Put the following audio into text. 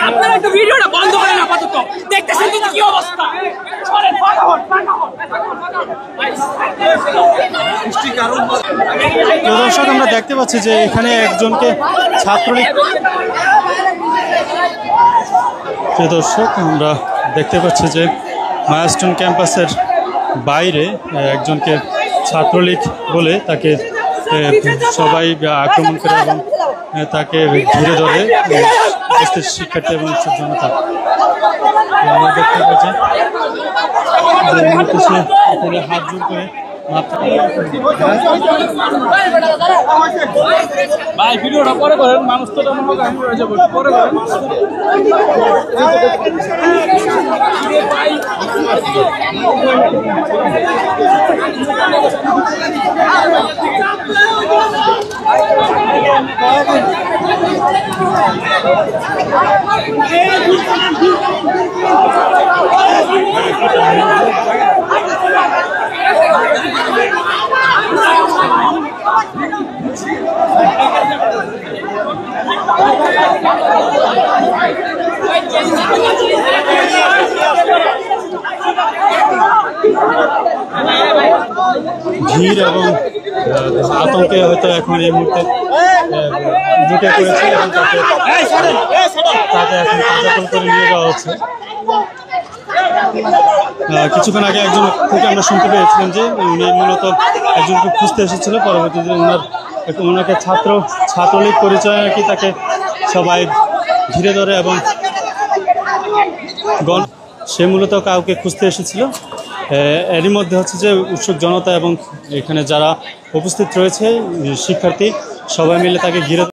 আপনারা একটু ভিডিওটা বন্ধ করেন আপাতত, দেখতেছেন তো কি অবস্থা। দর্শক আমরা দেখতে পাচ্ছি যে এখানে একজনকে ছাত্রলীগ দর্শক আমরা দেখতে পাচ্ছি যে মায়াস্টোন ক্যাম্পাসের বাইরে একজনকে ছাত্রলীগ বলে তাকে সবাই আক্রমণ করে এবং তাকে ঘিরে ধরে উপস্থিত শিক্ষার্থী এবং জনতা। আমরা দেখতে পাচ্ছি যে হাত জোর করে ভাই ভিডিওটা পরে করেন, মানুষ তো পরে করেন। ভিড় এবং আতঙ্কে হয়তো এখন এই মুহূর্তে ঢুকে পড়েছে এবং তাকে এখন কার্যকর করে নিয়ে যাওয়া হচ্ছে। কিছুক্ষণ আগে একজন থেকে আমরা শুনতে পেয়েছিলাম যে উনি মূলত একজনকে খুঁজতে এসেছিল, পরবর্তীতে ওনাকে ছাত্রলীগ পরিচয় আর কি তাকে সবাই ঘিরে ধরে এবং সে মূলত কাউকে খুঁজতে এসেছিল। এরই মধ্যে হচ্ছে যে উৎসুক জনতা এবং এখানে যারা উপস্থিত রয়েছে শিক্ষার্থী সবাই মিলে তাকে ঘিরে